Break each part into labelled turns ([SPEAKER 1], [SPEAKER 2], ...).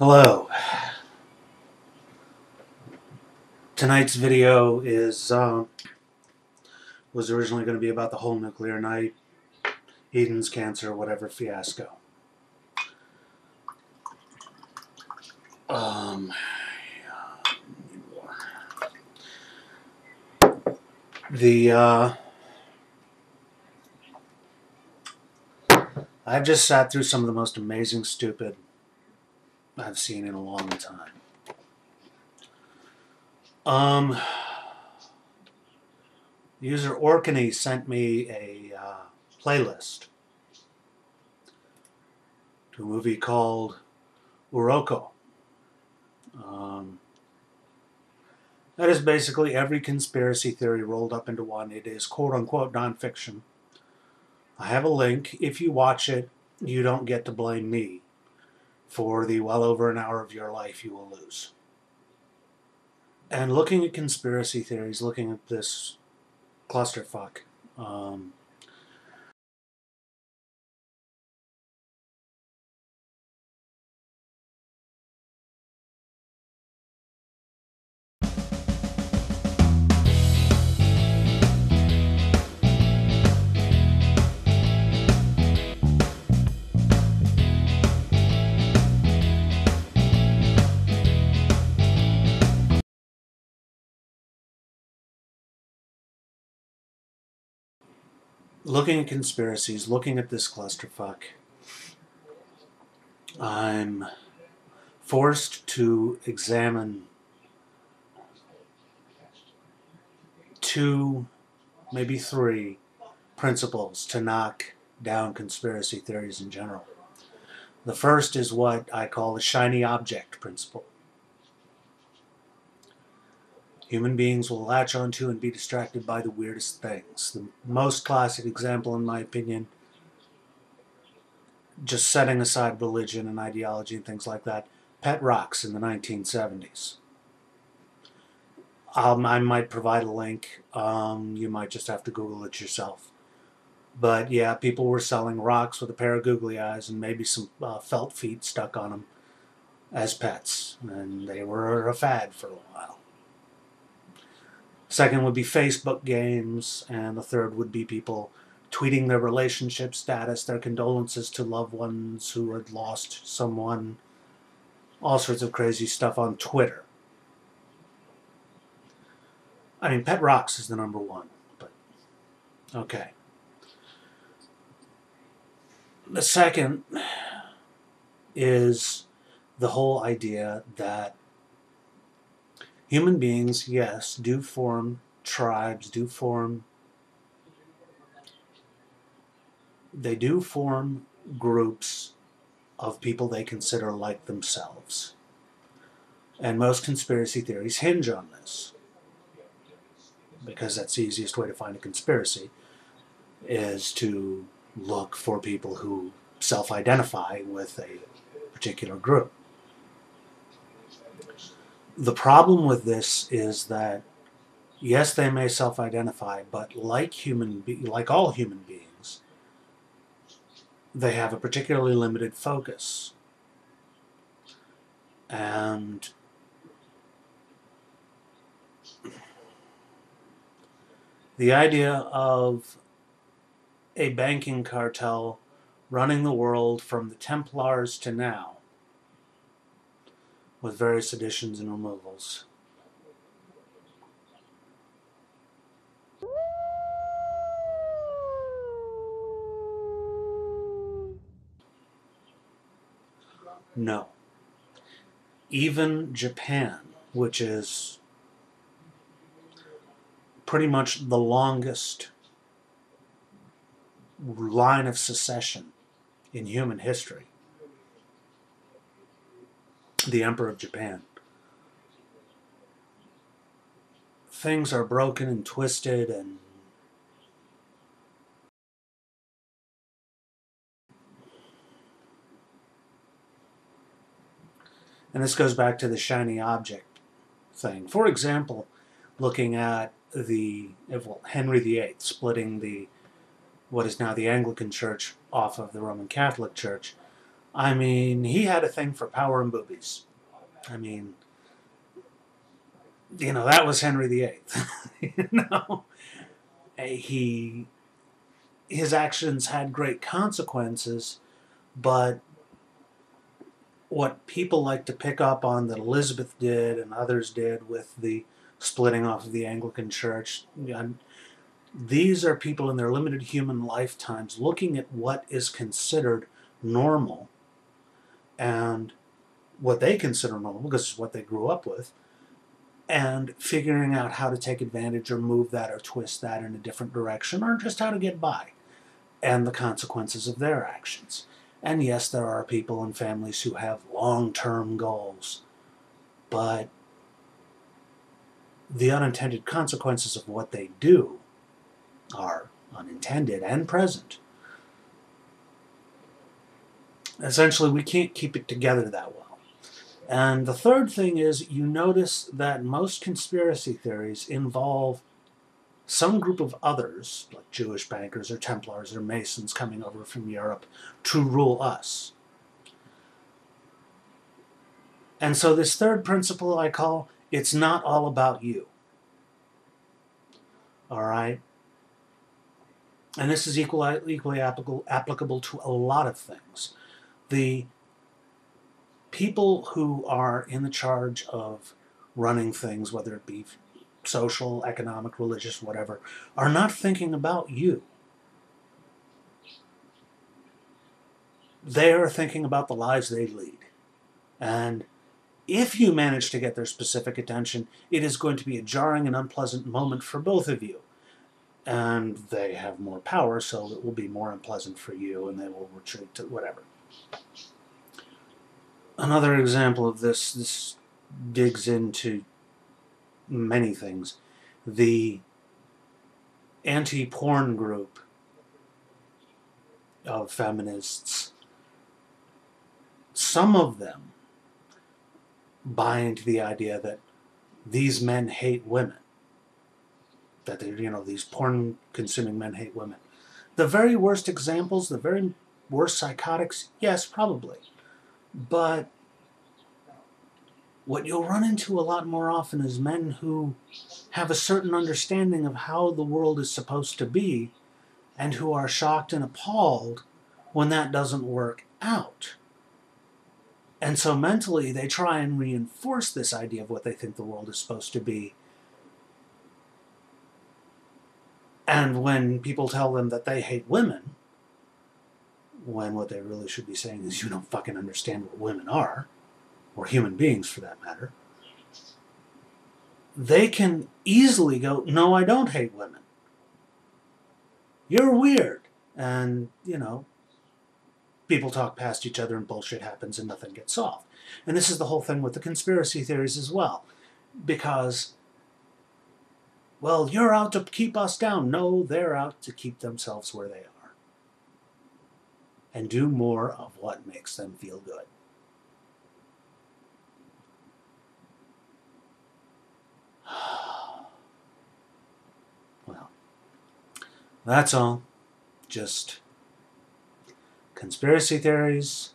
[SPEAKER 1] Hello. Tonight's video was originally going to be about the whole nuclear night, Eden's cancer, whatever fiasco. I've just sat through some of the most amazing stupid I've seen in a long time. User Orkany sent me a playlist to a movie called Uroko. That is basically every conspiracy theory rolled up into one. It is quote-unquote nonfiction. I have a link. If you watch it, you don't get to blame me for the well over an hour of your life you will lose. And looking at conspiracy theories, looking at this clusterfuck, looking at conspiracies, looking at this clusterfuck, I'm forced to examine two, maybe three principles to knock down conspiracy theories in general. The first is what I call the shiny object principle. Human beings will latch onto and be distracted by the weirdest things. The most classic example, in my opinion, just setting aside religion and ideology and things like that, pet rocks in the 1970s. I might provide a link. You might just have to Google it yourself. But yeah, people were selling rocks with a pair of googly eyes and maybe some felt feet stuck on them as pets. And they were a fad for a while. Second would be Facebook games. And the third would be people tweeting their relationship status, their condolences to loved ones who had lost someone. All sorts of crazy stuff on Twitter. I mean, pet rocks is the number one. But okay. The second is the whole idea that human beings, yes, do form tribes, they do form groups of people they consider like themselves. And most conspiracy theories hinge on this, because that's the easiest way to find a conspiracy, is to look for people who self-identify with a particular group. The problem with this is that, yes, they may self-identify, but like all human beings, they have a particularly limited focus. And the idea of a banking cartel running the world from the Templars to now, with various additions and removals, no. Even Japan, which is pretty much the longest line of secession in human history, the Emperor of Japan, things are broken and twisted, and this goes back to the shiny object thing. For example, looking at Henry VIII splitting what is now the Anglican Church off of the Roman Catholic Church, I mean, he had a thing for power and boobies. I mean, that was Henry VIII. you know, he his actions had great consequences, but what people like to pick up on that Elizabeth did and others did with the splitting off of the Anglican Church, these are people in their limited human lifetimes looking at what is considered normal and what they consider normal because it's what they grew up with, and figuring out how to take advantage or move that or twist that in a different direction or just how to get by and the consequences of their actions. And yes, there are people and families who have long-term goals, but the unintended consequences of what they do are unintended and present. Essentially, we can't keep it together that well. And the third thing is, you notice that most conspiracy theories involve some group of others, like Jewish bankers or Templars or Masons coming over from Europe to rule us. And so this third principle I call, it's not all about you. All right? And this is equally applicable to a lot of things. The people who are in the charge of running things, whether it be social, economic, religious, whatever, are not thinking about you. They are thinking about the lives they lead. And if you manage to get their specific attention, it is going to be a jarring and unpleasant moment for both of you. And they have more power, so it will be more unpleasant for you, and they will retreat to whatever. Another example of this digs into many things. The anti-porn group of feminists, some of them buy into the idea that these men hate women. That these porn-consuming men hate women. The very worst examples, the very worst psychotics, yes, probably. But what you'll run into a lot more often is men who have a certain understanding of how the world is supposed to be and who are shocked and appalled when that doesn't work out. And so mentally they try and reinforce this idea of what they think the world is supposed to be. And when people tell them that they hate women, when what they really should be saying is, you don't fucking understand what women are, or human beings for that matter, they can easily go, no, I don't hate women. You're weird. And, people talk past each other and bullshit happens and nothing gets solved. And this is the whole thing with the conspiracy theories as well. Because, well, you're out to keep us down. No, they're out to keep themselves where they are. And do more of what makes them feel good. Well, that's all. Just conspiracy theories,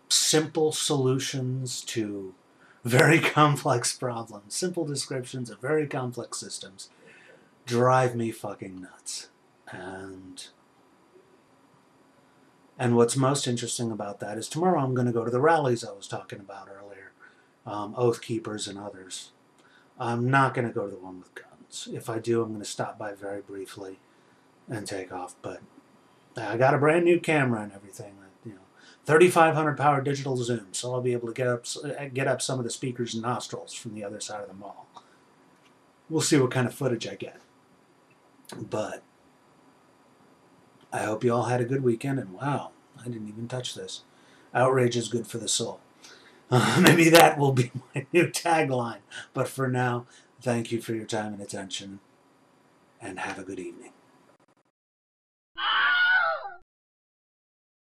[SPEAKER 1] simple solutions to very complex problems, simple descriptions of very complex systems drive me fucking nuts. And what's most interesting about that is tomorrow I'm going to go to the rallies I was talking about earlier, Oath Keepers and others. I'm not going to go to the one with guns. If I do, I'm going to stop by very briefly and take off. But I got a brand new camera and everything. 3,500 power digital zoom, so I'll be able to get up some of the speaker's nostrils from the other side of the mall. We'll see what kind of footage I get. But I hope you all had a good weekend, and wow, I didn't even touch this. Outrage is good for the soul. Maybe that will be my new tagline. But for now, thank you for your time and attention, and have a good evening.